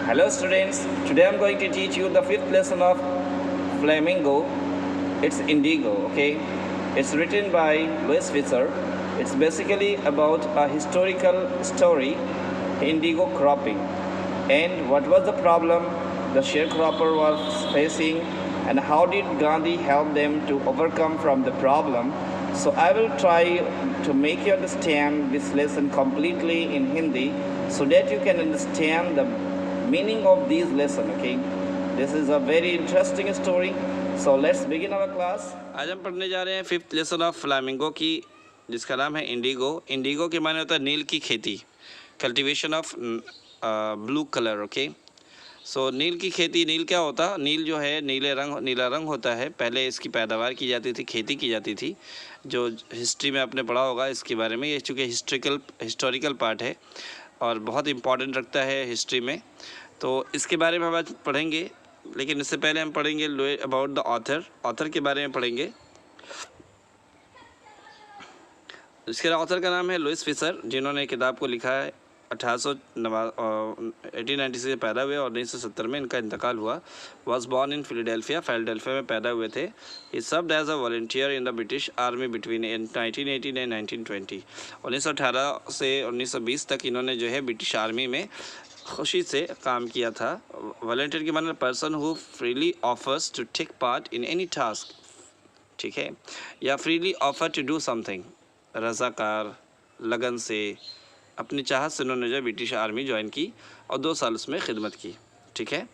Hello students, today I'm going to teach you the fifth lesson of Flamingo. It's Indigo, okay? It's written by Louis Fisher. It's basically about a historical story, indigo cropping, and what was the problem the sharecropper was facing and how did Gandhi help them to overcome from the problem. So I will try to make you understand this lesson completely in Hindi so that you can understand the meaning of these lesson, okay? This is a very interesting story. So let's begin our class. आज हम पढ़ने जा रहे हैं fifth lesson of flamingo की, जिसका नाम है इंडिगो। इंडिगो के माने होता है नील की खेती, cultivation of blue colour, okay. So नील की खेती, नील क्या होता? नील जो है नीला रंग होता है। पहले इसकी पैदावार की जाती थी, खेती की जाती थी, जो हिस्ट्री में आपने पढ़ा होगा इसके बारे में। ये चूँकि हिस्टोरिकल पार्ट है और बहुत इम्पॉर्टेंट रखता है हिस्ट्री में, तो इसके बारे में हम आज पढ़ेंगे। लेकिन इससे पहले हम पढ़ेंगे अबाउट द ऑथर के बारे में पढ़ेंगे। इसके ऑथर का नाम है लुइस फिशर, जिन्होंने किताब को लिखा है 1896 से पैदा हुए और 1970 में इनका इंतकाल हुआ। वॉज बॉर्न इन फिलाडेल्फिया में पैदा हुए थे। He served as a volunteer in the British army between 1918 and 1920। 1918 से 1920 तक इन्होंने जो है ब्रिटिश आर्मी में खुशी से काम किया था। वॉलंटियर की माने person who freely offers to take part in any task, ठीक है, या freely offer to do something. रज़ाकार, लगन से, अपनी चाहत से उन्होंने जो ब्रिटिश आर्मी ज्वाइन की और 2 साल उसमें खिदमत की, ठीक है।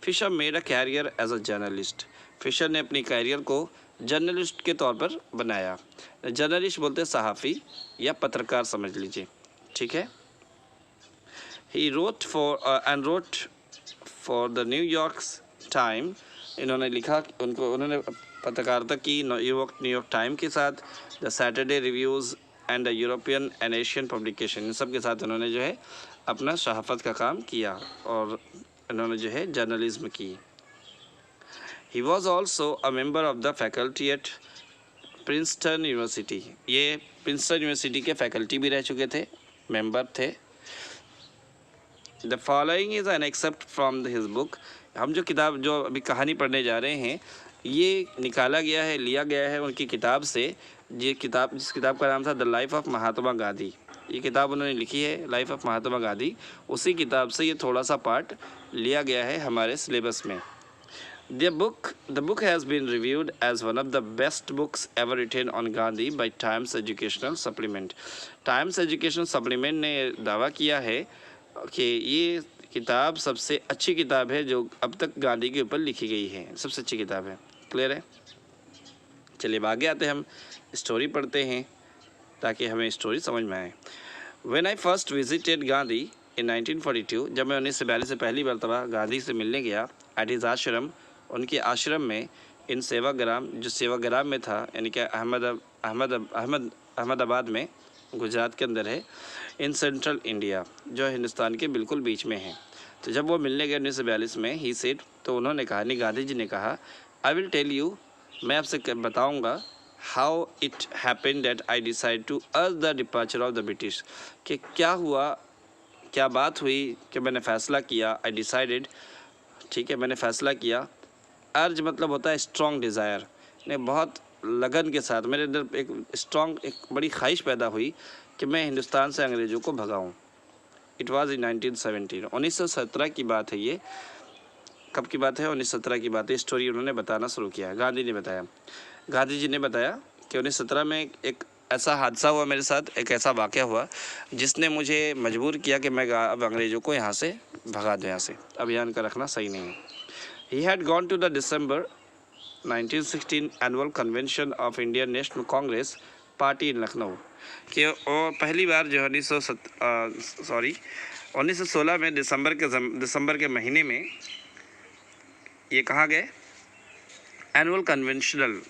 Fisher made a career as a journalist. Fisher ने अपनी कैरियर को जर्नलिस्ट के तौर पर बनाया। जर्नलिस्ट बोलते हैं सहाफ़ी या पत्रकार समझ लीजिए, ठीक है। He wrote for the New York Times। इन्होंने लिखा, उन्होंने पत्रकारिता की न्यूयॉर्क टाइम के साथ, the Saturday reviews and the European and Asian publication, इन सब के साथ उन्होंने जो है अपना सहाफ़त का काम किया और इन्होंने जो है जर्नलिज्म की। He was also a member of the faculty at Princeton university. ये प्रिंसटन यूनिवर्सिटी के फैकल्टी भी रह चुके थे, मेंबर थे। The following is an except from his book. हम जो अभी कहानी पढ़ने जा रहे हैं, ये निकाला गया है, लिया गया है उनकी किताब से। जिस किताब का नाम था the life of Mahatma Gandhi. ये किताब उन्होंने लिखी है, लाइफ ऑफ महात्मा गांधी। उसी किताब से ये थोड़ा सा पार्ट लिया गया है हमारे सिलेबस में। The book has been reviewed as one of the best books ever written on Gandhi by Times Educational Supplement। Times Educational Supplement ने दावा किया है कि ये किताब सबसे अच्छी किताब है जो अब तक गांधी के ऊपर लिखी गई है, सबसे अच्छी किताब है। क्लियर है? चलिए अब आगे आते हैं, हम स्टोरी पढ़ते हैं ताकि हमें स्टोरी समझ में आए। When I first visited Gandhi in 1942, जब मैं 1942 से पहली मरतबा गांधी से मिलने गया, एट हिज आश्रम, उनके आश्रम में, इन सेवाग्राम, जो सेवाग्राम में था, यानी कि अहमदाबाद में, गुजरात के अंदर है, इन सेंट्रल इंडिया, जो हिंदुस्तान के बिल्कुल बीच में है। तो जब वो मिलने गए 1942 में, ही सेड, तो उन्होंने कहा, गांधी जी ने कहा, आई विल टेल यू, मैं आपसे बताऊंगा, how it happen that I decide to urge the departure of the British, कि क्या हुआ, क्या बात हुई कि मैंने फ़ैसला किया। आई डिसाइडेड, ठीक है, मैंने फ़ैसला किया। अर्ज मतलब होता है स्ट्रॉन्ग डिज़ायर, ने बहुत लगन के साथ मेरे अंदर एक बड़ी ख्वाहिश पैदा हुई कि मैं हिंदुस्तान से अंग्रेज़ों को भगाऊं। इट वाज इन 1917, 1917 की बात है। ये कब की बात है? 1917 की बात है। स्टोरी उन्होंने बताना शुरू किया, गांधी जी ने बताया कि 1917 में एक ऐसा हादसा हुआ मेरे साथ, एक ऐसा वाक़या हुआ जिसने मुझे मजबूर किया कि मैं अब अंग्रेज़ों को यहाँ से भगा दूँ, यहाँ से अब यहाँ का रखना सही नहीं है। He had gone to the December 1916 annual convention of Indian National Congress party इन लखनऊ, कि वो पहली बार जो 1916 में दिसंबर के महीने में ये कहाँ गए? एनुअल कन्वेंशनल,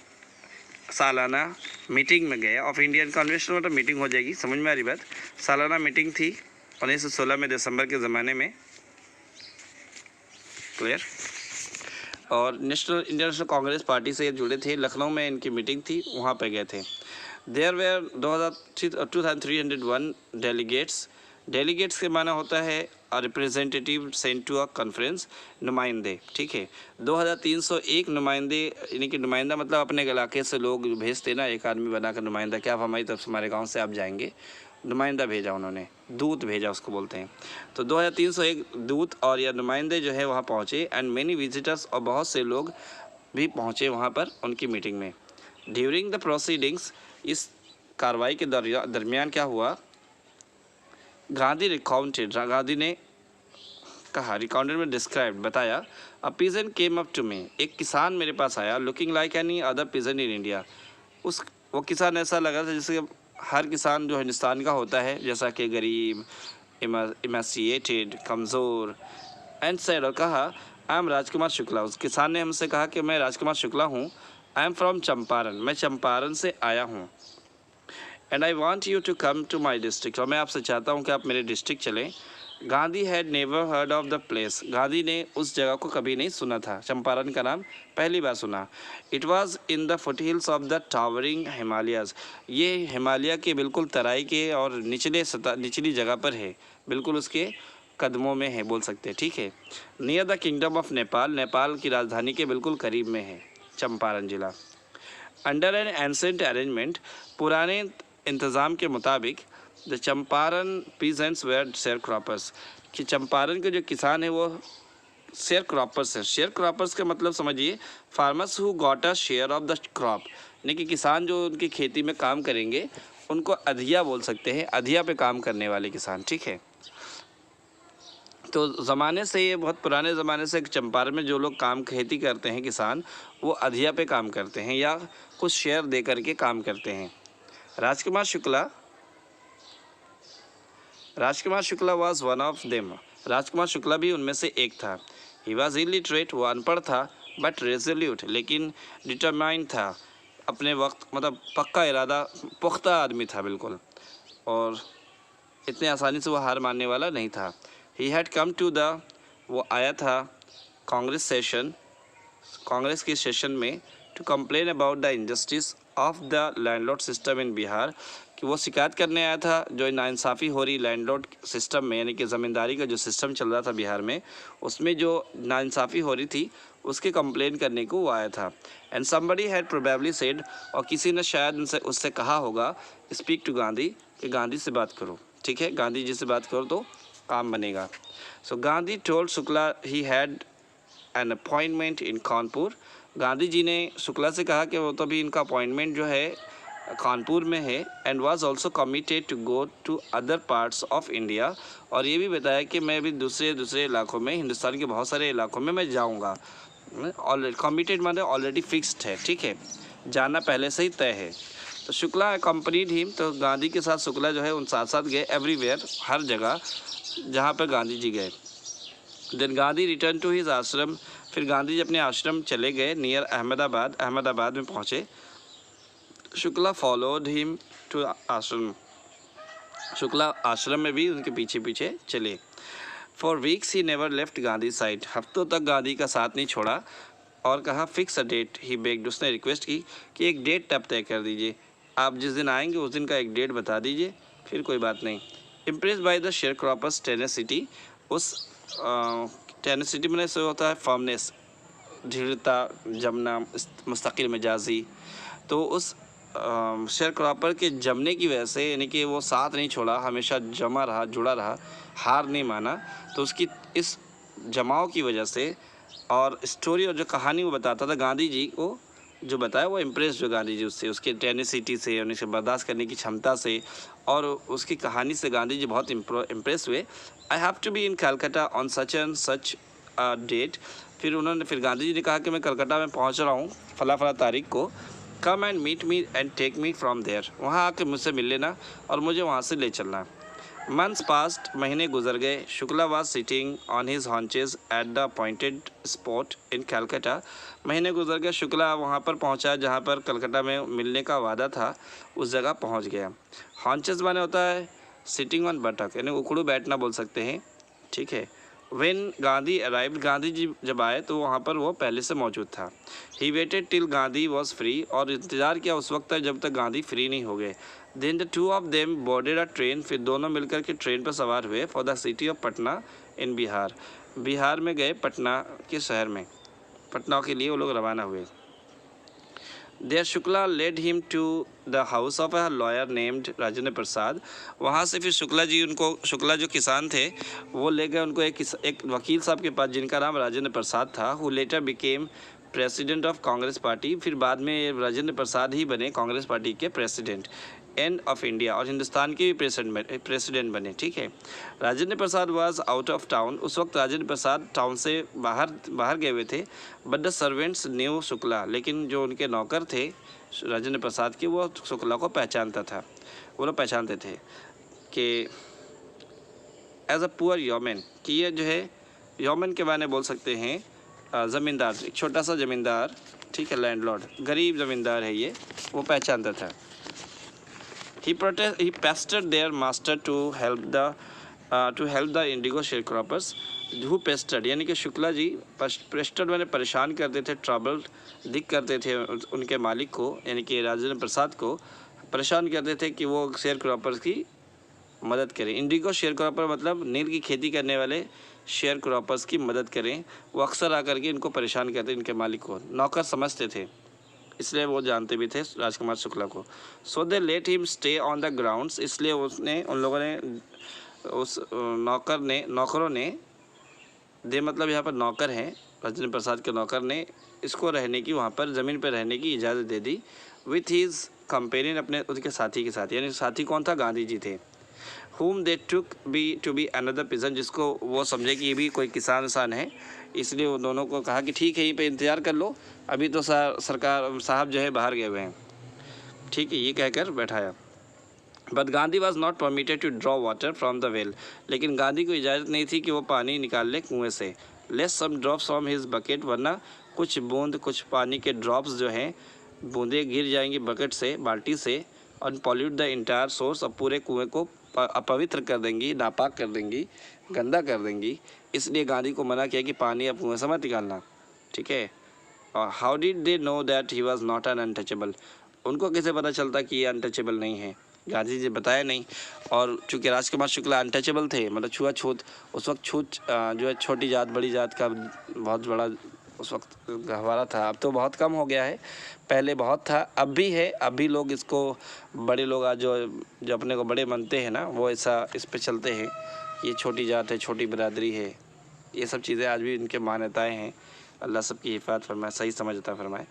सालाना मीटिंग में गए। ऑफ इंडियन कन्वेंशन मतलब मीटिंग हो जाएगी, समझ में आ रही बात। सालाना मीटिंग थी 1916 में, दिसंबर के ज़माने में। क्लियर? और इंडियन नेशनल कांग्रेस पार्टी से जुड़े थे, लखनऊ में इनकी मीटिंग थी, वहाँ पे गए थे। There where 2301 delegates. डेलीगेट्स के माना होता है representative sent to a conference, नुमाइंदे, ठीक है। 2301 नुमाइंदे, यानी कि नुमाइंदा मतलब अपने इलाके से लोग भेजते ना, एक आदमी बनाकर नुमाइंदा, क्या आप हमारी तरफ से हमारे गांव से आप जाएंगे, नुमाइंदा भेजा उन्होंने, दूत भेजा उसको बोलते हैं। तो 2301 दूत और या नुमाइंदे जो है वहाँ पहुँचे, एंड मेनी विजिटर्स, और बहुत से लोग भी पहुँचे वहाँ पर उनकी मीटिंग में। ड्यूरिंग द प्रोसीडिंग्स, इस कार्रवाई के दरमियान क्या हुआ, गांधी रिकाउंटेड, गांधी ने कहा, रिकाउंटेड में डिस्क्राइब, बताया, a peasant came up to me, एक किसान मेरे पास आया, looking like any other peasant in India, वो किसान ऐसा लगा था जैसे हर किसान जो हिंदुस्तान का होता है, जैसा कि गरीब, इमेसिएटेड, कमज़ोर, एंड सेड, और कहा, आई एम राजकुमार शुक्ला, उस किसान ने हमसे कहा कि मैं राजकुमार शुक्ला हूँ, आई एम फ्रॉम चंपारण, मैं चंपारण से आया हूँ, and I want you to come to my district, और मैं आपसे चाहता हूँ कि आप मेरे डिस्ट्रिक्ट चलें। Gandhi had never heard of the place, Gandhi ने उस जगह को कभी नहीं सुना था, चंपारण का नाम पहली बार सुना। It was in the foothills of the towering Himalayas, ये हिमालय के बिल्कुल तराई के और निचली जगह पर है, बिल्कुल उसके कदमों में है बोल सकते हैं, ठीक है। Near the kingdom of Nepal, Nepal की राजधानी के बिल्कुल करीब में है चंपारण जिला। अंडर एन एंसेंट अरेंजमेंट, पुराने इंतज़ाम के मुताबिक, the Champaran peasants were share croppers, कि चंपारण के जो किसान हैं वो शेयर क्रॉपर्स हैं। शेयर क्रॉपर्स का मतलब समझिए, farmers who got a share of the crop, यानी कि किसान जो उनकी खेती में काम करेंगे उनको अधिया बोल सकते हैं, अधिया पे काम करने वाले किसान, ठीक है। तो ज़माने से, ये बहुत पुराने ज़माने से चंपारण में जो लोग काम खेती करते हैं किसान, वो अधिया पे काम करते हैं या कुछ शेयर दे करके काम करते हैं। Rajkumar Shukla was one of them, Rajkumar Shukla भी उनमें से एक था। ही वाज इलिटरेट, वो अनपढ़ था, बट रेजोल्यूट, लेकिन डिटरमाइंड था, अपने वक्त मतलब पक्का इरादा, पुख्ता आदमी था बिल्कुल, और इतने आसानी से वो हार मानने वाला नहीं था। He had come to the, वो आया था कांग्रेस के सेशन में, to complain about the injustice of the landlord system in Bihar, कि वो शिकायत करने आया था जो नाइंसाफ़ी हो रही लैंडलॉर्ड सिस्टम में, यानी कि ज़मींदारी का जो सिस्टम चल रहा था बिहार में, उसमें जो नाइंसाफ़ी हो रही थी उसके कंप्लेन करने को वो आया था। And somebody had probably said, और किसी ने शायद उससे कहा होगा, स्पीक टू गांधी, कि गांधी से बात करो, ठीक है, गांधी जी से बात करो तो काम बनेगा। So Gandhi told Shukla he had an appointment in Kanpur, Gandhi ji ने शुक्ला से कहा कि वो तो भी इनका अपॉइंटमेंट जो है कानपुर में है, and was also committed to go to other parts of India, और ये भी बताया कि मैं भी दूसरे इलाकों में, हिंदुस्तान के बहुत सारे इलाकों में मैं जाऊंगा। ऑलरेडी कमिटेड मतलब ऑलरेडी फिक्स्ड है, ठीक है, जाना पहले से ही तय है। तो शुक्ला अकम्पनीड हिम, तो गांधी के साथ शुक्ला जो है उन साथ साथ गए, एवरीवेयर, हर जगह जहाँ पर गांधी जी गए। Then Gandhi return to his ashram, फिर गांधी जी अपने आश्रम चले गए, नियर अहमदाबाद में पहुँचे। शुक्ला फॉलोड हिम टू आश्रम, शुक्ला आश्रम में भी उनके पीछे पीछे चले। For weeks he never left Gandhi side, हफ्तों तक गांधी का साथ नहीं छोड़ा, और कहा fix a date he bagged, उसने रिक्वेस्ट की कि एक डेट तब तय कर दीजिए, आप जिस दिन आएंगे उस दिन का एक डेट बता दीजिए, फिर कोई बात नहीं। Impress by the share croppers tenacity, उस टेनेसिटी में से होता है फर्मनेस, दृढ़ता, जमना, मुस्तकिल मिजाजी, तो उस शेयर क्रॉपर के जमने की वजह से, यानी कि वो साथ नहीं छोड़ा, हमेशा जमा रहा, जुड़ा रहा, हार नहीं माना, तो उसकी इस जमाव की वजह से और स्टोरी और जो कहानी वो बताता था गांधी जी को, जो बताया वो इम्प्रेस जो गांधी जी उससे, उसके टेनेसिटी से, उन्हें बर्दाश्त करने की क्षमता से, और उसकी कहानी से गांधी जी बहुत इम्प्रेस हुए। I have to be in Calcutta on such and such date, फिर गांधी जी ने कहा कि मैं कलकत्ता में पहुंच रहा हूं फला तारीख को, come and meet me and take me from there, वहाँ आके मुझसे मिल लेना और मुझे वहाँ से ले चलना। मंथ्स पास्ट, महीने गुजर गए। Shukla was sitting on his haunches at the appointed spot in Calcutta, महीने गुजर गए, शुक्ला वहाँ पर पहुँचा जहाँ पर कलकत्ता में मिलने का वादा था, उस जगह पहुँच गया। हॉन्चेस माने होता है सिटिंग ऑन बटक, यानी उकड़ू बैठना बोल सकते हैं, ठीक है। व्हेन गांधी अराइव्ड, गांधी जी जब आए तो वहाँ पर वो पहले से मौजूद था। He waited till Gandhi was free, और इंतज़ार किया उस वक्त तक जब तक गांधी फ्री नहीं हो गए। Then the two of them boarded a train, फिर दोनों मिलकर के ट्रेन पर सवार हुए for the city of Patna in Bihar, Bihar में गए पटना के शहर में, पटना के लिए वो लोग रवाना हुए। There Shukla led him to the house of a lawyer named Rajendra Prasad. वहाँ से फिर शुक्ला जी उनको, शुक्ला जो किसान थे वो ले गए उनको एक वकील साहब के पास जिनका नाम राजेंद्र प्रसाद था, who letter became president of Congress party. फिर बाद में राजेंद्र प्रसाद ही बने कांग्रेस पार्टी के प्रेसिडेंट एंड ऑफ इंडिया, और हिंदुस्तान के भी प्रेसिडेंट बने। ठीक है, Rajendra Prasad was out of town. उस वक्त राजेंद्र प्रसाद टाउन से बाहर गए हुए थे। But the servants new Shukla, लेकिन जो उनके नौकर थे राजेंद्र प्रसाद के, वो शुक्ला को पहचानता था, वो लोग पहचानते थे कि एज अ पुअर योमैन, कि ये जो है योमैन के बारे में बोल सकते हैं ज़मींदार, एक छोटा सा ज़मींदार, ठीक है, लैंडलॉर्ड, गरीब ज़मींदार है ये, वो पहचानता था। He pestered their master to help the indigo sharecroppers who pestered, यानी कि शुक्ला जी पेस्टेड मैंने परेशान करते थे, ट्रबल्ड दिक करते थे उनके मालिक को, यानी कि राजेंद्र प्रसाद को परेशान करते थे कि वो शेयर क्रॉपर्स की मदद करें। इंडिगो शेयर क्रॉपर मतलब नील की खेती करने वाले शेयर क्रॉपर्स की मदद करें। वो अक्सर आकर के इनको परेशान करते, इनके मालिक को नौकर समझते थे, इसलिए वो जानते भी थे राजकुमार शुक्ला को। So they let him stay on the grounds, इसलिए उसने, उन लोगों ने, उस नौकरों ने, दे मतलब यहाँ पर नौकर हैं, राजेंद्र प्रसाद के नौकर ने इसको रहने की, वहाँ पर ज़मीन पर रहने की इजाज़त दे दी। विथ हीज़ कंपेनियन, अपने उनके साथी के साथ, यानी साथी कौन था, गांधी जी थे। whom they took to be another peasant, जिसको वो समझे कि ये भी कोई किसान है, इसलिए वो दोनों को कहा कि ठीक है यहीं पे इंतज़ार कर लो, अभी तो सरकार साहब जो है बाहर गए हुए हैं, ठीक है, ये कहकर बैठाया। But Gandhi was not permitted to draw water from the well, लेकिन गांधी को इजाज़त नहीं थी कि वो पानी निकाल ले कुएँ से। Lest some drops from his bucket, वरना कुछ बूंद, कुछ पानी के ड्रॉप्स जो हैं, बूंदें गिर जाएंगी बकेट से, बाल्टी से, और पॉल्यूट द इंटायर सोर्स, और पूरे कुएँ को अपवित्र कर देंगी, नापाक कर देंगी, गंदा कर देंगी। इसलिए गांधी को मना किया कि पानी अब कुएँ से मत निकालना, ठीक है। और how did they know that he was not an untouchable, उनको कैसे पता चलता कि ये अनटचेबल नहीं है, गांधी जी बताया नहीं। और चूँकि राजकुमार शुक्ला अनटचेबल थे, मतलब छुआछूत, उस वक्त छूत जो है छोटी जात बड़ी जात का बहुत बड़ा उस वक्त गहवारा था। अब तो बहुत कम हो गया है, पहले बहुत था, अब भी है। अब भी लोग इसको, बड़े लोग आज जो अपने को बड़े मानते हैं ना, वो ऐसा इस पे चलते हैं, ये छोटी जात है, छोटी बिरादरी है, ये सब चीज़ें आज भी इनके मान्यताएं हैं। अल्लाह सबकी हिफाजत फरमाए, सही समझता फरमाए।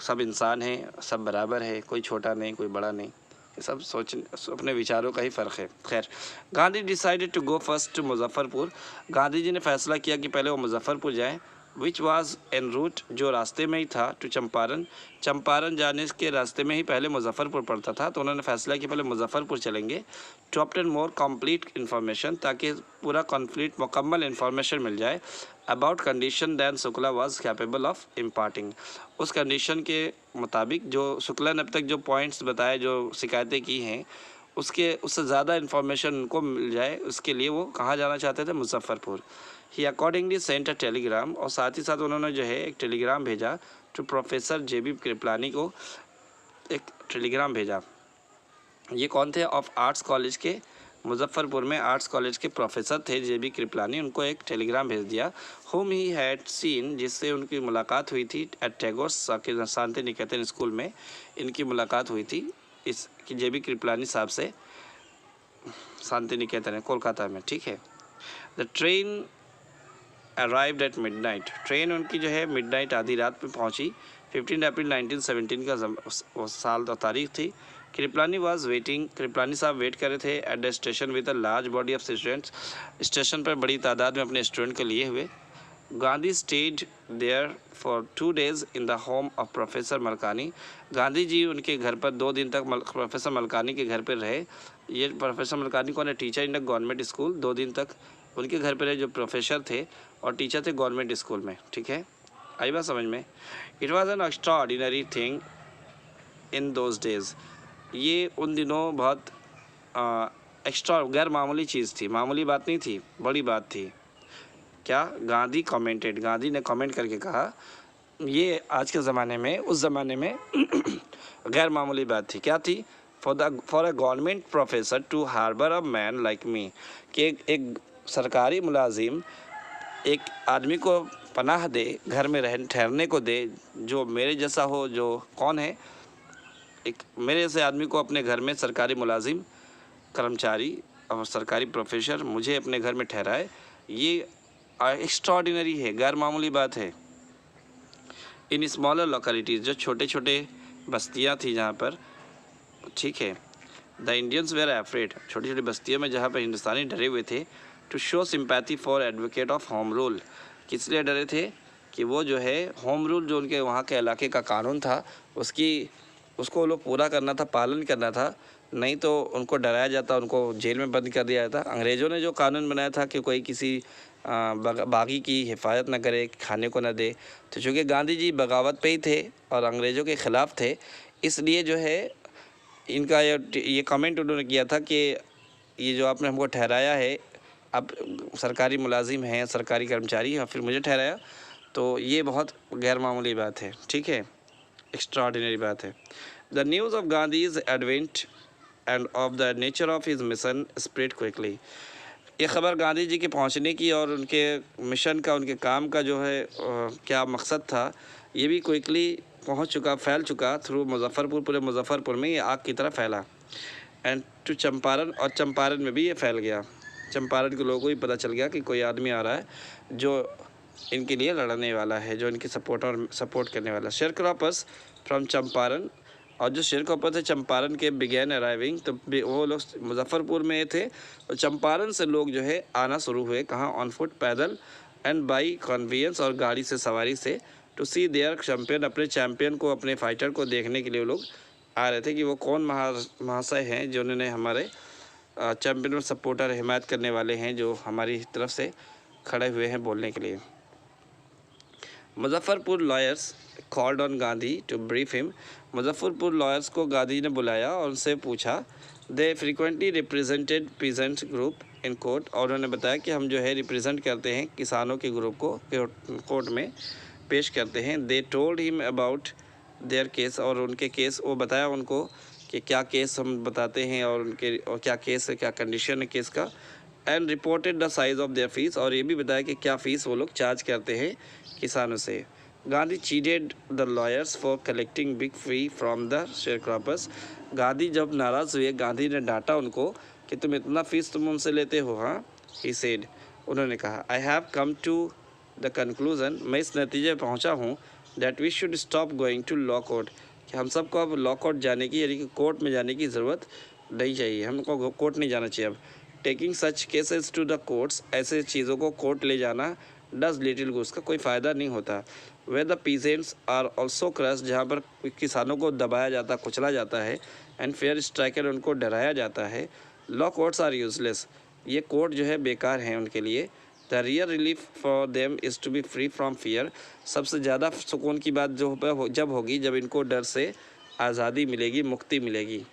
सब इंसान हैं, सब बराबर है, कोई छोटा नहीं, कोई बड़ा नहीं, ये सब अपने विचारों का ही फ़र्क है। खैर, Gandhi decided to go first to Muzaffarpur, Gandhi ji ने फैसला किया कि पहले वो मुजफ्फरपुर जाएँ, विच वाज एन रूट, जो रास्ते में ही था, टू चंपारण, चंपारण जाने के रास्ते में ही पहले मुजफ्फरपुर पड़ता था, तो उन्होंने फैसला किया पहले मुजफ्फरपुर चलेंगे, to obtain more complete information, ताकि पूरा कंप्लीट मुकम्मल इन्फॉर्मेशन मिल जाए, about condition than Shukla was capable of imparting, उस कंडीशन के मुताबिक जो शुक्ला ने अब तक जो पॉइंट्स बताए, जो शिकायतें की हैं, उससे ज़्यादा इन्फॉर्मेशन उनको मिल जाए, उसके लिए वो कहाँ जाना चाहते थे, मुजफ्फरपुर। ही अकॉर्डिंगली सेंट अ टेलीग्राम, और साथ ही साथ उन्होंने जो है एक टेलीग्राम भेजा टू प्रोफेसर JB कृपलानी को, एक टेलीग्राम भेजा। ये कौन थे, ऑफ आर्ट्स कॉलेज के, मुजफ्फरपुर में आर्ट्स कॉलेज के प्रोफेसर थे JB कृपलानी, उनको एक टेलीग्राम भेज दिया। होम ही हैड सीन, जिससे उनकी मुलाकात हुई थी एट टैगोर शांति निकेतन स्कूल में, इनकी मुलाकात हुई थी इस JB कृपलानी साहब से, शांति निकेतन है कोलकाता में, ठीक है। The train arrived at midnight, train उनकी जो है मिडनाइट, आधी रात में पहुंची। 15 अप्रैल 1917 का वो साल और तारीख थी। कृपलानी वाज वेटिंग, कृपलानी साहब वेट कर रहे थे at the station with a large body of students, station पर बड़ी तादाद में अपने स्टूडेंट को लिए हुए। Gandhi stayed there for 2 days in the home of professor Malkani, Gandhi ji उनके घर पर 2 दिन तक प्रोफेसर मलकानी के घर पर रहे। ये प्रोफेसर मलकानी कौन है, teacher in the government school, 2 दिन तक उनके घर पर रहे, जो प्रोफेसर थे और टीचर थे गवर्नमेंट स्कूल में, ठीक है, आई बात समझ में। It was an extra ordinary thing in those days, ये उन दिनों बहुत एक्स्ट्रा गैर मामूली चीज़ थी, मामूली बात नहीं थी, बड़ी बात थी। क्या, गांधी कमेंटेड, गांधी ने कमेंट करके कहा, ये आज के ज़माने में, उस ज़माने में गैर मामूली बात थी। क्या थी, for a government professor to harbour a man like me, कि एक सरकारी मुलाजिम एक आदमी को पनाह दे, घर में ठहरने को दे, जो मेरे जैसा हो, जो कौन है, एक मेरे जैसे आदमी को अपने घर में सरकारी मुलाजिम, कर्मचारी और सरकारी प्रोफेसर मुझे अपने घर में ठहराए, ये एक्स्ट्राऑर्डिनरी है, गैर मामूली बात है। इन स्मॉलर लोकेलिटीज़, जो छोटे छोटे बस्तियाँ थी जहाँ पर, ठीक है, द इंडियंस वेर एफ्रेड, छोटी छोटी बस्तियों में जहाँ पर हिंदुस्तानी डरे हुए थे, to show sympathy for advocate of Home Rule, किस लिए डरे थे कि वो जो है होम रूल, जो उनके वहाँ के इलाके का कानून था, उसको लोग पूरा करना था, पालन करना था, नहीं तो उनको डराया जाता, उनको जेल में बंद कर दिया जाता। अंग्रेज़ों ने जो कानून बनाया था कि कोई किसी बागी की हिफाजत न करे, खाने को न दे, तो चूँकि गांधी जी बगावत पे ही थे और अंग्रेज़ों के ख़िलाफ़ थे, इसलिए जो है इनका ये कमेंट उन्होंने किया था कि ये जो आपने हमको ठहराया है, आप सरकारी मुलाजिम हैं, सरकारी कर्मचारी हैं, फिर मुझे ठहराया, तो ये बहुत गैर मामूली बात है, ठीक है, एक्स्ट्राऑर्डिनरी बात है। The news of Gandhi's advent and of the nature of his mission spread quickly, ये ख़बर गांधी जी के पहुंचने की और उनके मिशन का, उनके काम का जो है क्या मकसद था, ये भी क्विकली पहुंच चुका, फैल चुका थ्रू मुजफ्फ़रपुर, पूरे मुजफ्फ़रपुर में ये आग की तरह फैला, एंड टू चंपारण, और चंपारण में भी ये फैल गया। चंपारण के लोगों को भी पता चल गया कि कोई आदमी आ रहा है जो इनके लिए लड़ने वाला है, जो इनकी सपोर्ट करने वाला। शेयरक्रॉपर्स फ्रॉम चंपारण, और जो शेयरक्रॉपर थे चंपारण के बिगैन अराइविंग, तो वो लोग मुजफ्फ़रपुर में थे, और चंपारण से लोग जो है आना शुरू हुए, कहाँ, ऑन फुट, पैदल, एंड बाई कन्वीनियंस, और गाड़ी से, सवारी से, टू सी देयर चैम्पियन, अपने चैम्पियन को, अपने फाइटर को देखने के लिए लोग आ रहे थे कि वो कौन महाशय हैं जो उन्होंने हमारे चैम्पियन में सपोर्टर, हिमायत करने वाले हैं, जो हमारी तरफ से खड़े हुए हैं बोलने के लिए। Muzaffarpur lawyers called on Gandhi to brief him, Muzaffarpur lawyers को गांधी ने बुलाया और उनसे पूछा। They frequently represented peasant group in court, और उन्होंने बताया कि हम जो है रिप्रेजेंट करते हैं किसानों के ग्रुप को कोर्ट में पेश करते हैं। They told him about their case, और उनके केस, वो बताया उनको कि क्या केस हम बताते हैं और क्या केस है, क्या कंडीशन है केस का, and reported the size of their fees, और ये भी बताया कि क्या फ़ीस वो लोग चार्ज करते हैं किसानों से। Gandhi chided the lawyers for collecting big fee from the sharecroppers, Gandhi जब नाराज़ हुए, गांधी ने डांटा उनको कि तुम इतना फ़ीस तुम उनसे लेते हो। हाँ, ही सेड, उन्होंने कहा, I have come to the conclusion, मैं इस नतीजे पर पहुँचा हूँ, that we should stop going to law court, कि हम सबको अब लॉ कोर्ट जाने की, यानी कि कोर्ट में जाने की ज़रूरत नहीं चाहिए, हमको कोर्ट नहीं जाना चाहिए अब। Taking such cases to the courts, ऐसे चीज़ों को कोर्ट ले जाना डज लिटिल गुड, का कोई फ़ायदा नहीं होता। Where the peasants are also crush, जहाँ पर किसानों को दबाया जाता, कुचला जाता है, एंड फेयर स्ट्राइकर, उनको डराया जाता है। लॉ कोर्ट्स आर यूजलेस, ये कोर्ट जो है बेकार हैं उनके लिए। The real relief for them is to be free from fear, सबसे ज़्यादा सुकून की बात जब होगी जब इनको डर से आज़ादी मिलेगी, मुक्ति मिलेगी।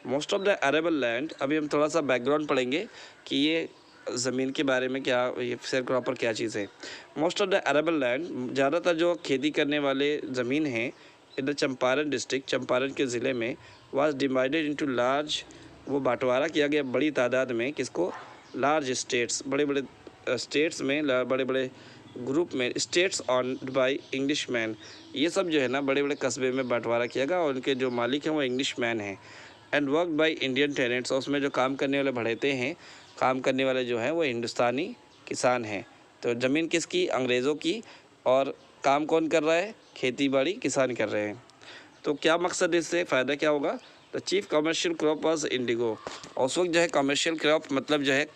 Most of the arable land, अभी हम थोड़ा सा बैकग्राउंड पढ़ेंगे कि ये ज़मीन के बारे में क्या, ये शेयरक्रॉपर क्या चीज़ है। Most of the arable land, ज़्यादातर जो खेती करने वाले ज़मीन हैं in the Champaran district, Champaran के ज़िले में, वाज डिवाइडेड इनटू लार्ज, वो बंटवारा किया गया बड़ी तादाद में, किसको, लार्ज स्टेट्स, बड़े बड़े स्टेट्स में, बड़े बड़े ग्रुप में, states owned by English man, ये सब जो है ना बड़े बड़े कस्बे में बंटवारा किया गया, और उनके जो मालिक हैं वो इंग्लिश मैन हैं। And work by Indian tenants, और उसमें जो काम करने वाले बढ़ेते हैं, काम करने वाले जो हैं वो हिंदुस्तानी किसान हैं। तो ज़मीन किसकी, अंग्रेज़ों की, और काम कौन कर रहा है, खेती बाड़ी किसान कर रहे हैं। तो क्या मकसद, इससे फ़ायदा क्या होगा। The chief commercial crop was Indigo, और उस वक्त जो है कमर्शियल क्रॉप मतलब जो है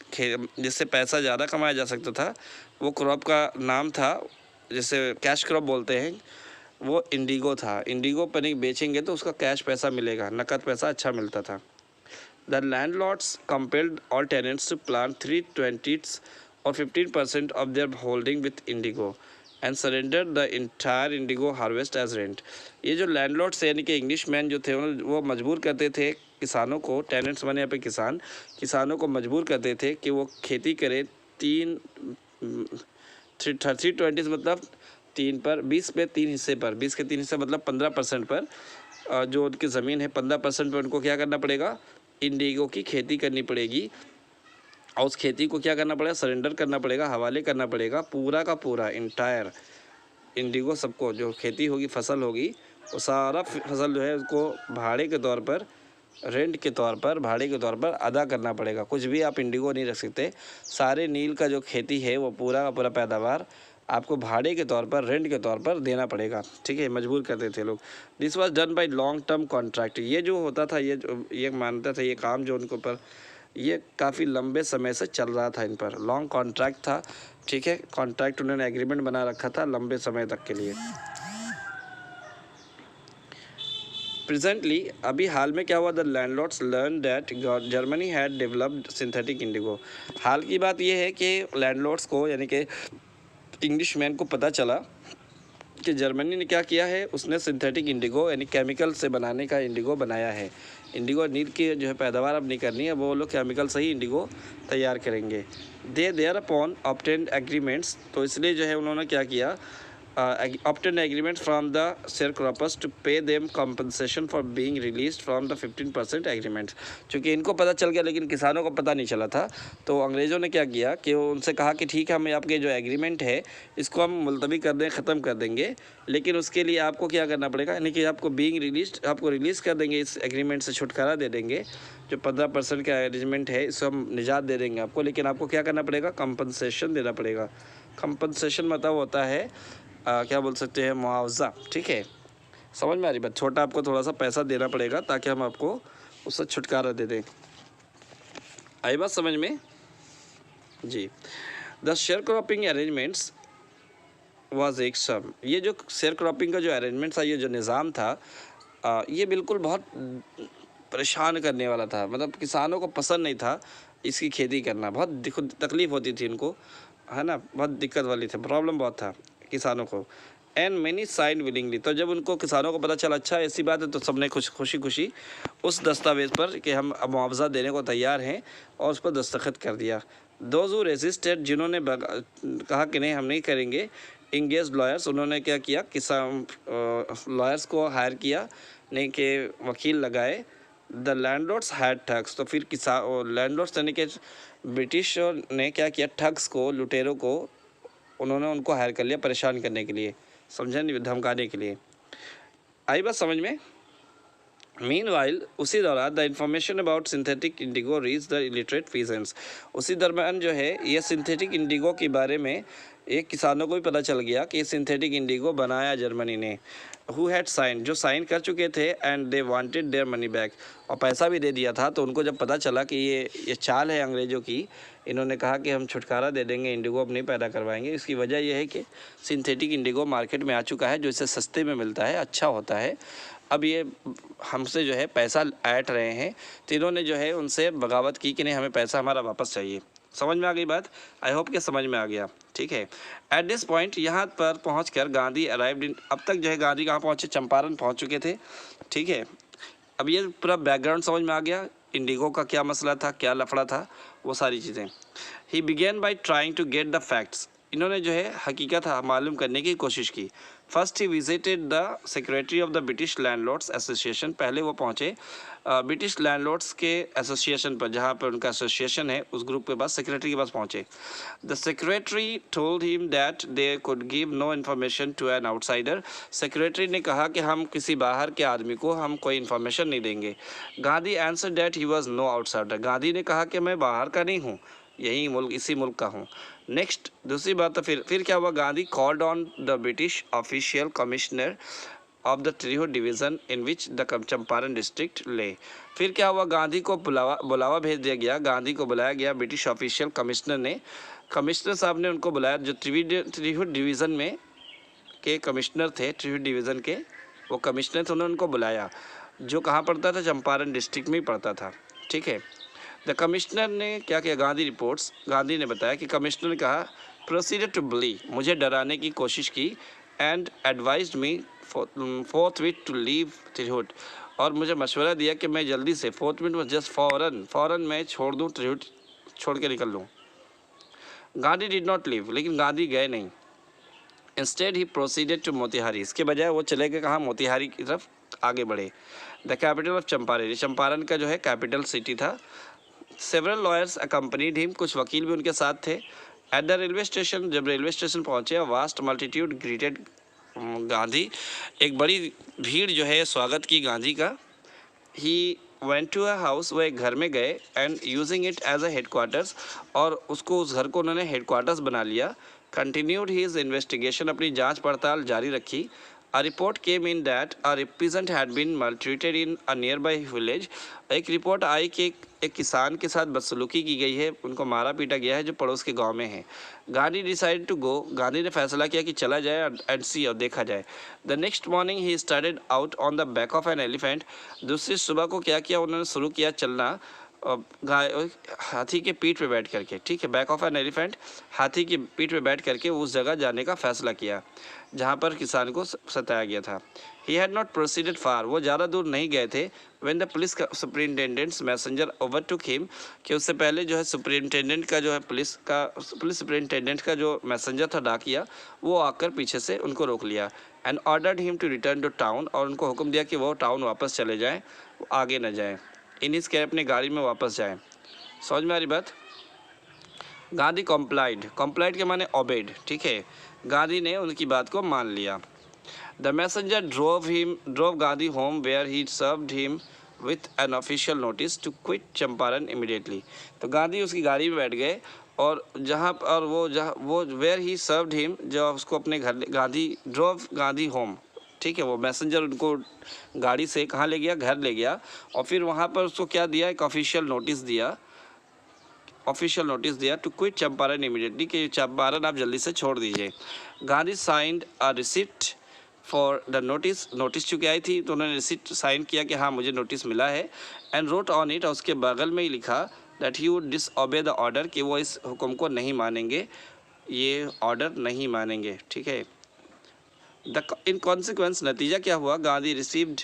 जिससे पैसा ज़्यादा कमाया जा सकता था, वो क्रॉप का नाम था, जिसे कैश क्रॉप बोलते हैं, वो इंडिगो था। इंडिगो पर बेचेंगे तो उसका कैश पैसा मिलेगा, नकद पैसा अच्छा मिलता था। The landlords compelled all tenants to plant 3/20 और 15% of their holding with indigo and surrender the entire indigo harvest as rent. ये जो लैंडलॉर्ड्स यानी कि इंग्लिश मैन जो थे, वो मजबूर करते थे किसानों को, टेनेंट्स बने यहाँ पे किसानों को मजबूर करते थे कि वो खेती करें 3/20 मतलब 3 पर 20 पे 3 हिस्से पर, 20 के 3 हिस्से मतलब 15% पर, जो उनकी ज़मीन है 15% पर उनको क्या करना पड़ेगा, इंडिगो की खेती करनी पड़ेगी। और उस खेती को क्या करना पड़ेगा, सरेंडर करना पड़ेगा, हवाले करना पड़ेगा पूरा का पूरा इंटायर इंडिगो सबको। जो खेती होगी, फसल होगी, वो सारा फसल जो है उसको भाड़े के तौर पर, रेंट के तौर पर, भाड़े के तौर पर अदा करना पड़ेगा। कुछ भी आप इंडिगो नहीं रख सकते। सारे नील का जो खेती है वो पूरा का पूरा पैदावार आपको भाड़े के तौर पर, रेंट के तौर पर देना पड़ेगा। ठीक है, मजबूर करते थे लोग। This was done by long term contract. ये जो होता था, ये मानता था, ये काम जो उनको पर, ये काफ़ी लंबे समय से चल रहा था इन पर। लॉन्ग कॉन्ट्रैक्ट था। ठीक है, कॉन्ट्रैक्ट उन्होंने एग्रीमेंट बना रखा था लंबे समय तक के लिए। प्रेजेंटली अभी हाल में क्या हुआ, the landlords learn that Germany had developed synthetic indigo. हाल की बात यह है कि लैंडलॉर्ड्स को, यानी कि इंग्लिशमैन को पता चला कि जर्मनी ने क्या किया है, उसने सिंथेटिक इंडिगो यानी केमिकल से बनाने का इंडिगो बनाया है। इंडिगो नील की जो है पैदावार अब नहीं करनी है, वो लोग केमिकल से ही इंडिगो तैयार करेंगे। देयर अपॉन ऑब्टेन्ड एग्रीमेंट्स, तो इसलिए जो है उन्होंने क्या किया, obtained agreement from the sharecroppers to pay them compensation for being released from the 15% agreement। चूँकि इनको पता चल गया लेकिन किसानों को पता नहीं चला था, तो अंग्रेज़ों ने क्या किया कि उनसे कहा कि ठीक है, हमें आपके जो एग्रीमेंट है इसको हम मुलतवी कर दें, ख़त्म कर देंगे, लेकिन उसके लिए आपको क्या करना पड़ेगा, यानी कि आपको बीइंग रिलीज, आपको रिलीज़ कर देंगे, इस एग्रीमेंट से छुटकारा दे देंगे। जो 15% का अरेंजमेंट है इसको हम निजात दे देंगे आपको, लेकिन आपको क्या करना पड़ेगा, कंपनसेशन देना पड़ेगा। कंपनसेशन मतलब होता है क्या बोल सकते हैं, मुआवजा। ठीक है, समझ में आ रही बात। छोटा आपको थोड़ा सा पैसा देना पड़ेगा ताकि हम आपको उससे छुटकारा दे दें। आई बात समझ में जी। The sharecropping arrangements was irksome, ये जो शेयर क्रॉपिंग का जो अरेंजमेंट था, ये जो निज़ाम था, ये बिल्कुल बहुत परेशान करने वाला था। मतलब किसानों को पसंद नहीं था इसकी खेती करना, बहुत तकलीफ़ होती थी इनको, है ना, बहुत दिक्कत वाली थी, प्रॉब्लम बहुत था किसानों को। एंड मैनी साइन विलिंगली, तो जब उनको किसानों को पता चला अच्छा ऐसी बात है, तो सबने खुशी खुशी उस दस्तावेज़ पर कि हम मुआवजा देने को तैयार हैं और उस पर दस्तखत कर दिया। दोज हू रेजिस्टेड, जिन्होंने कहा कि नहीं हम नहीं करेंगे, इंगेज लॉयर्स, उन्होंने क्या किया, किसान लॉयर्स को हायर किया, नहीं कि वकील लगाए। द लैंडलॉर्ड्स हैड ठग्स, तो फिर लैंडलॉर्ड्स यानी कि ब्रिटिश ने क्या किया, ठग्स को, लुटेरों को उन्होंने उनको हायर कर लिया परेशान करने के लिए, समझा नहीं, धमकाने के लिए। आई बात समझ में। मीनवाइल, उसी दौरान the information about synthetic Indigo reach the illiterate peasants, उसी दरम्यान जो है ये सिंथेटिक इंडिगो के बारे में एक किसानों को भी पता चल गया कि सिंथेटिक इंडिगो बनाया जर्मनी ने। हु हैड साइन, जो साइन कर चुके थे, and they wanted their money back, और पैसा भी दे दिया था। तो उनको जब पता चला कि ये चाल है अंग्रेज़ों की, इन्होंने कहा कि हम छुटकारा दे देंगे, इंडिगो अब नहीं पैदा करवाएंगे। इसकी वजह यह है कि सिंथेटिक इंडिगो मार्केट में आ चुका है, जो इससे सस्ते में मिलता है, अच्छा होता है। अब ये हमसे जो है पैसा ऐंठ रहे हैं, तो इन्होंने जो है उनसे बगावत की कि नहीं हमें पैसा हमारा वापस चाहिए। समझ में आ गई बात, आई होप कि समझ में आ गया। ठीक है, एट दिस पॉइंट, यहाँ पर पहुँचकर गांधी अराइव्ड इन, अब तक जो है गांधी कहाँ पहुँचे, चंपारण पहुँच चुके थे। ठीक है, अब ये पूरा बैकग्राउंड समझ में आ गया, इंडिगो का क्या मसला था, क्या लफड़ा था, वो सारी चीज़ें। He began by trying to get the facts, इन्होंने जो है हकीकत मालूम करने की कोशिश की। First he visited the secretary of the British landlords association, पहले वो पहुँचे ब्रिटिश लैंडलॉर्ड्स के एसोसिएशन पर, जहाँ पर उनका एसोसिएशन है, उस ग्रुप के पास, सेक्रेटरी के पास पहुँचे। The secretary told him that they could give no information to an outsider, secretary ने कहा कि हम किसी बाहर के आदमी को हम कोई इन्फॉर्मेशन नहीं देंगे। Gandhi answer that he was no outsider, Gandhi ने कहा कि मैं बाहर का नहीं हूँ, यही मुल्क, इसी मुल्क का हूँ। नेक्स्ट दूसरी बात, तो फिर क्या हुआ, Gandhi called on the British official commissioner of the Tirhut division in which the Champaran district lay. फिर क्या हुआ, गांधी को बुलावा भेज दिया गया, गांधी को बुलाया गया ब्रिटिश ऑफिशियल कमिश्नर ने, कमिश्नर साहब ने उनको बुलाया, जो त्रिहुट डिवीज़न में के कमिश्नर थे, त्रिहुट डिवीज़न के वो कमिश्नर थे, उन्होंने उनको बुलाया, जो कहाँ पड़ता था, चंपारण डिस्ट्रिक्ट में ही पड़ता था। ठीक है, द कमिश्नर ने क्या किया, गांधी रिपोर्ट्स, गांधी ने बताया कि कमिश्नर ने कहा प्रोसीडेड टू बुली, मुझे डराने की कोशिश की, and advised me forthwith to leave Tirhut, और मुझे मशवरा दिया कि मैं जल्दी से, फोर्थविथ में जस्ट फ़ौरन मैं छोड़ दूँ, त्रिहुट छोड़ के निकल लूँ। गांधी डिड नॉट लीव, लेकिन गांधी गए नहीं। Instead he proceeded to Motihari, इसके बजाय वो चले गए कहाँ, मोतिहारी की तरफ आगे बढ़े। The capital of Champaran, Champaran का जो है कैपिटल सिटी था, सेवरल लॉयर्स अकम्पनीड हिम, कुछ वकील भी उनके साथ थे। एट द रेलवे स्टेशन, जब रेलवे स्टेशन पहुँचे, वास्ट मल्टीट्यूड ग्रीटेड गांधी, एक बड़ी भीड़ जो है स्वागत की गांधी का। He went to a house, वो एक घर में गए, and using it as a headquarters, और उसको, उस घर को उन्होंने हेडक्वार्टर्स बना लिया। कंटिन्यूड हीज इन्वेस्टिगेशन, अपनी जांच पड़ताल जारी रखी। A report came in that a peasant had been maltreated in a nearby village. एक रिपोर्ट आई कि एक किसान के साथ बदसलूकी की गई है, उनको मारा पीटा गया है जो पड़ोस के गांव में है। Gandhi decide to go, Gandhi ने फैसला किया कि चला जाए एंड सी, और देखा जाए। The next morning he started out on the back of an elephant. दूसरी सुबह को क्या किया, उन्होंने शुरू किया चलना हाथी के पीठ पे बैठ करके, ठीक है, बैक ऑफ एन एलिफेंट, हाथी की पीठ पे बैठ करके उस जगह जाने का फैसला किया जहाँ पर किसान को सताया गया था। ही हैड नॉट प्रोसीडेड फार, वो ज़्यादा दूर नहीं गए थे। When the police superintendents messenger overtook him, कि उससे पहले जो है सुपरिटेंडेंट का जो है पुलिस सुपरिटेंडेंट का जो मैसेंजर था, डाकिया, वो आकर पीछे से उनको रोक लिया। And ordered him to return to town, और उनको हुक्म दिया कि वो टाउन वापस चले जाएँ, आगे न जाएँ, इन इस के अपनी गाड़ी में वापस जाएँ। समझ में आ रही बात? गांधी कॉम्प्लाइड के माने ओबेड, ठीक है, गांधी ने उनकी बात को मान लिया। The messenger drove Gandhi home where he served him with an official notice to quit Champaran immediately. तो गांधी उसकी गाड़ी में बैठ गए, और वो वेयर ही सर्व्ड हिम, जो उसको अपने घर, गांधी होम, ठीक है, वो मैसेंजर उनको गाड़ी से कहाँ ले गया, घर ले गया, और फिर वहाँ पर उसको क्या दिया, एक ऑफिशियल नोटिस दिया टू क्विट चंपारण इमीडिएटली, कि चंपारण आप जल्दी से छोड़ दीजिए। Gandhi signed a receipt for the notice चुकी आई थी, तो उन्होंने रिसिप्ट साइन किया कि हाँ मुझे नोटिस मिला है। एंड रोट ऑन इट, और उसके बगल में ही लिखा that he would disobey the order, कि वो इस हुक्म को नहीं मानेंगे, ये ऑर्डर नहीं मानेंगे, ठीक है। इन कॉन्सिक्वेंस, नतीजा क्या हुआ, Gandhi received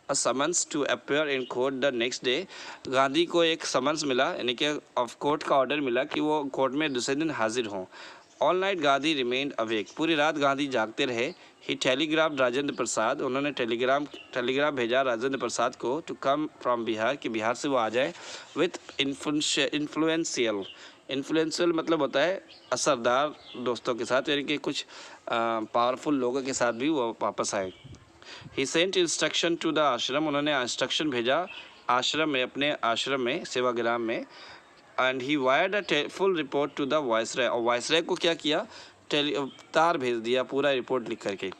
a summons to appear in court the next day. Gandhi को एक समन्स मिला, यानी कि ऑफ कोर्ट का ऑर्डर मिला कि वो कोर्ट में दूसरे दिन हाजिर हों। All night Gandhi remained awake, पूरी रात गांधी जागते रहे। ही टेलीग्राफ राजेंद्र प्रसाद, उन्होंने टेलीग्राफ भेजा राजेंद्र प्रसाद को टू कम फ्रॉम बिहार, कि बिहार से वो आ जाए। विथ इन्फ्लुएंशियल मतलब होता है असरदार दोस्तों के साथ, यानी कि कुछ पावरफुल लोगों के साथ भी वो वापस आए। ही सेंट इंस्ट्रक्शन टू द आश्रम, उन्होंने इंस्ट्रक्शन भेजा आश्रम में, अपने आश्रम में, सेवाग्राम में। And he wired a full report to the viceroy, और वायसराय को क्या किया, तार भेज दिया पूरा रिपोर्ट लिख करके।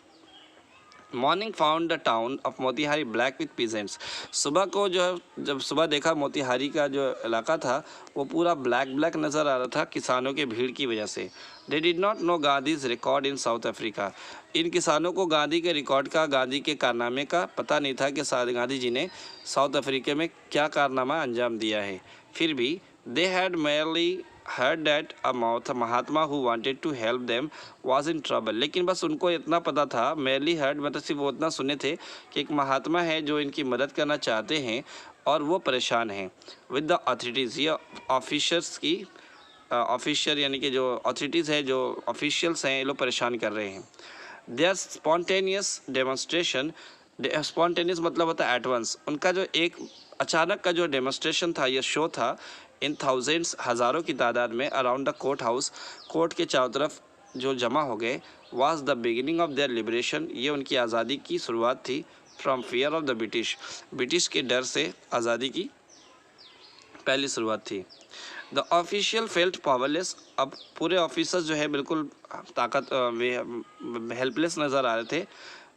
Morning found the town of Motihari black with peasants, सुबह को जो है, जब सुबह देखा मोतिहारी का जो इलाका था वो पूरा ब्लैक नज़र आ रहा था किसानों के भीड़ की वजह से। They did not know Gandhi's record in South Africa, इन किसानों को गांधी के रिकॉर्ड का, गांधी के कारनामे का पता नहीं था कि गांधी जी ने साउथ अफ्रीका में क्या कारनामा अंजाम दिया है। फिर भी they had merely heard that a Mahatma who wanted to help them was in trouble, लेकिन बस उनको इतना पता था, merely heard मतलब सिर्फ वो इतना सुने थे कि एक महात्मा है जो इनकी मदद करना चाहते हैं और वो परेशान हैं। विद द अथॉरिटीज़, ये ऑफिसर्स की ऑफिशियल यानी कि जो अथॉरिटीज़ है, जो ऑफिशियल्स हैं, ये लोग परेशान कर रहे हैं। देयर स्पॉन्टेनियस डेमोन्स्ट्रेशन, स्पॉन्टेनियस मतलब होता है एट वंस, उनका जो एक अचानक का जो डेमोन्स्ट्रेशन था, ये शो था, इन थाउजेंड्स, हज़ारों की तादाद में, around the court house, court के चारों तरफ जो जमा हो गए, was the beginning of their liberation, ये उनकी आज़ादी की शुरुआत थी। From fear of the British के डर से आज़ादी की पहली शुरुआत थी। द ऑफिशियल फेल्ट पावरलेस, अब पूरे ऑफिसर्स जो है बिल्कुल हेल्पलेस नज़र आ रहे थे।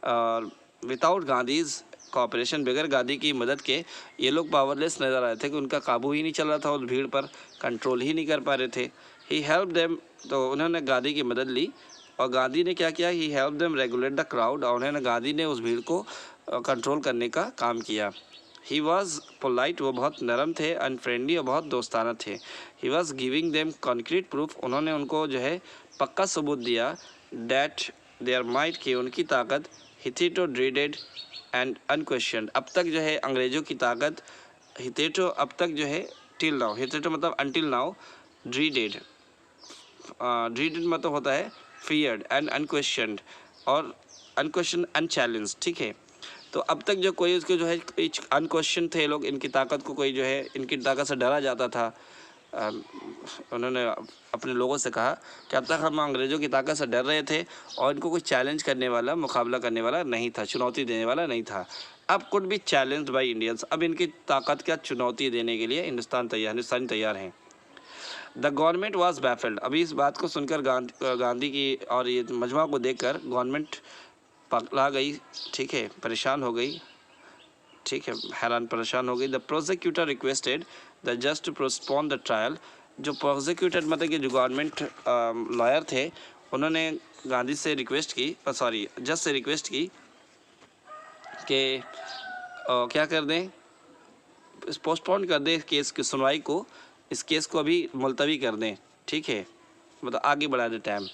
और विदाउट गांधीज़ कॉपरेशन, बगैर गांधी की मदद के ये लोग पावरलेस नज़र आ रहे थे कि उनका काबू ही नहीं चल रहा था, उस भीड़ पर कंट्रोल ही नहीं कर पा रहे थे। ही हेल्प देम, तो उन्होंने गांधी की मदद ली, और गांधी ने क्या किया, he helped them regulate the crowd, और उन्होंने गांधी ने उस भीड़ को कंट्रोल करने का काम किया। ही वॉज पोलाइट, वो बहुत नरम थे, अनफ्रेंडली और बहुत दोस्ताना थे। He was giving them concrete proof, उन्होंने उनको जो है पक्का सबूत दिया, डैट देयर माइट, की उनकी ताकत, हिथेटो ड्रीडेड एंड अनक्वेश्चन, अब तक जो है अंग्रेज़ों की ताकत, हिथेटो अब तक जो है, टिल नाउ, हिथेटो मतलब अनटिल नाउ, ड्रीडेड मतलब होता है फियर्ड, एंड अनक्वेश्चनड, और अनक्वेश्चन अनचैलेंज, ठीक है। तो अब तक जो कोई उसके जो है अनक्वेश्चन थे लोग, इनकी ताकत को कोई जो है इनकी ताकत से डरा जाता था। उन्होंने अपने लोगों से कहा कि अब तक हम अंग्रेज़ों की ताकत से डर रहे थे और इनको कोई चैलेंज करने वाला, मुकाबला करने वाला नहीं था, चुनौती देने वाला नहीं था। अब could be challenge by Indians, अब इनकी ताकत का चुनौती देने के लिए हिंदुस्तान तैयार हैं। द गवर्नमेंट वॉज बैफल्ड, अभी इस बात को सुनकर गांधी की और ये मजमा को देखकर गवर्नमेंट पगला गई, ठीक है, परेशान हो गई, ठीक है, हैरान परेशान हो गई। The prosecutor requested the just to postpone the trial, जो प्रोसिक्यूटर मतलब कि जो गवर्नमेंट लॉयर थे, उन्होंने गांधी से रिक्वेस्ट की, जज से रिक्वेस्ट की कि क्या कर दें, पोस्टपोन कर दें केस की सुनवाई को, इस केस को अभी मुलतवी कर दें, ठीक है, मतलब आगे बढ़ा दें टाइम।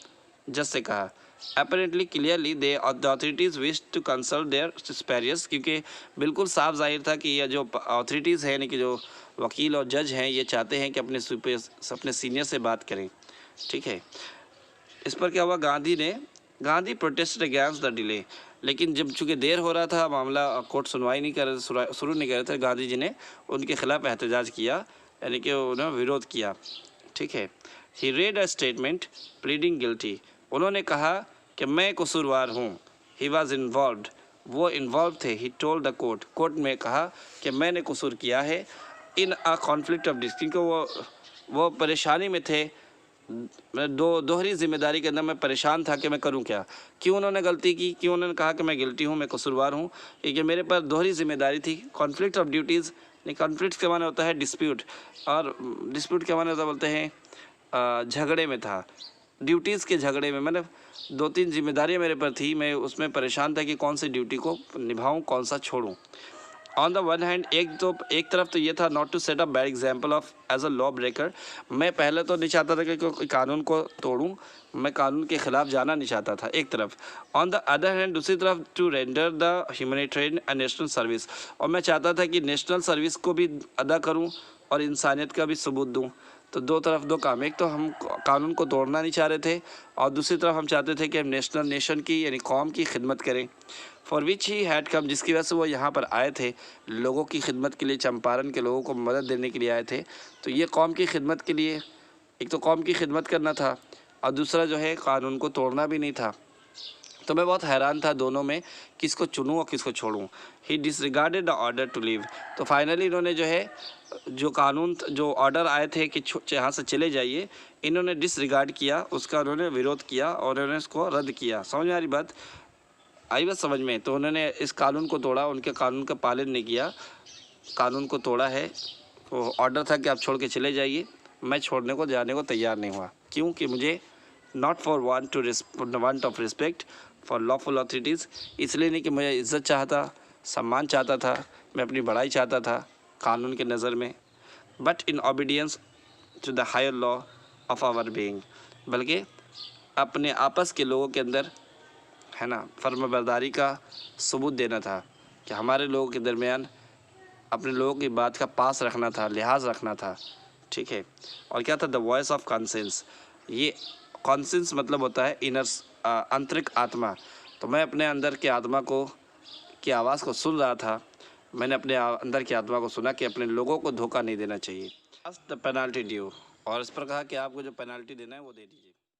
जज से कहा apparently clearly they authorities wish to consult their superiors, क्योंकि बिल्कुल साफ जाहिर था कि ये जो अथॉरिटीज़ हैं, यानी कि जो वकील और जज हैं, ये चाहते हैं कि अपने सीनियर से बात करें, ठीक है। इस पर क्या हुआ, Gandhi protested against the delay, लेकिन जब चूँकि देर हो रहा था, मामला कोर्ट सुनवाई नहीं कर शुरू नहीं कर रहे थे, गांधी जी ने उनके खिलाफ एहतजाज किया, यानी कि उन्होंने विरोध किया, ठीक है। He read a statement pleading guilty, उन्होंने कहा कि मैं कसूरवार हूँ। ही वॉज इन्वॉल्व्ड, वो इन्वॉल्व थे। ही टोल्ड द कोर्ट में कहा कि मैंने कसूर किया है इन अ कॉन्फ्लिक्ट ऑफ डिस्क, क्योंकि वो परेशानी में थे, मैं दोहरी जिम्मेदारी के अंदर मैं परेशान था कि मैं करूं क्या, क्यों उन्होंने गलती की, क्यों उन्होंने कहा कि मैं गिल्टी हूं, मैं कसूरवार हूं, क्योंकि मेरे पर दोहरी जिम्मेदारी थी। कॉन्फ्लिक्ट ऑफ ड्यूटीज़, नहीं, कॉन्फ्लिक्ट के माने होता है डिस्प्यूट, और डिस्प्यूट के माने होता बोलते हैं झगड़े में था, ड्यूटीज़ के झगड़े में, मतलब 2-3 जिम्मेदारियाँ मेरे पर थी, मैं उसमें परेशान था कि कौन सी ड्यूटी को निभाऊँ, कौन सा छोड़ूँ। ऑन द वन हैंड, एक तरफ तो ये था not to set a bad example of as a lawbreaker, मैं पहले तो नहीं चाहता था कि कानून को तोड़ूं, मैं कानून के ख़िलाफ़ जाना नहीं चाहता था एक तरफ। ऑन द अदर हैंड, दूसरी तरफ to render the humanitarian and national service, और मैं चाहता था कि नेशनल सर्विस को भी अदा करूँ और इंसानियत का भी सबूत दूँ। तो दो तरफ दो काम, एक तो हम कानून को तोड़ना नहीं चाह रहे थे और दूसरी तरफ हम चाहते थे कि हम नेशन की यानी कौम की खिदमत करें। फॉर विच ही हैड कम, जिसकी वजह से वो यहाँ पर आए थे, लोगों की खिदमत के लिए, चंपारण के लोगों को मदद देने के लिए आए थे। तो ये कौम की खिदमत के लिए, एक तो कौम की खिदमत करना था और दूसरा जो है कानून को तोड़ना भी नहीं था। तो मैं बहुत हैरान था दोनों में, किसको चुनूँ और किसको छोड़ूँ। He disregarded the order to leave, तो फाइनली इन्होंने जो है जो ऑर्डर आए थे कि यहाँ से चले जाइए, इन्होंने डिसरिगार्ड किया, उसका उन्होंने विरोध किया और उन्होंने इसको रद्द किया। समझ में आ रही बात, आई बात समझ में। तो उन्होंने इस कानून को तोड़ा, उनके कानून का पालन नहीं किया, कानून को तोड़ा है। तो ऑर्डर था कि आप छोड़ के चले जाइए, मैं छोड़ने को जाने को तैयार नहीं हुआ, क्योंकि मुझे not for want of respect for lawful authorities, इसलिए नहीं कि मुझे इज़्ज़त चाहता, सम्मान चाहता था, मैं अपनी बड़ाई चाहता था कानून के नज़र में, but in obedience to the higher law of our being, बल्कि अपने आपस के लोगों के अंदर है ना फर्माबरदारी का सबूत देना था कि हमारे लोगों के दरमियान अपने लोगों की बात का पास रखना था, लिहाज रखना था, ठीक है। और क्या था, द वॉइस ऑफ कॉन्सेंस, ये कॉन्सेंस मतलब होता है इनर, आंतरिक आत्मा। तो मैं अपने अंदर की आत्मा की आवाज़ को सुन रहा था, मैंने अपने अंदर की आत्मा को सुना कि अपने लोगों को धोखा नहीं देना चाहिए। द पेनाल्टी ड्यू, और इस पर कहा कि आपको जो पेनाल्टी देना है वो दे दीजिए।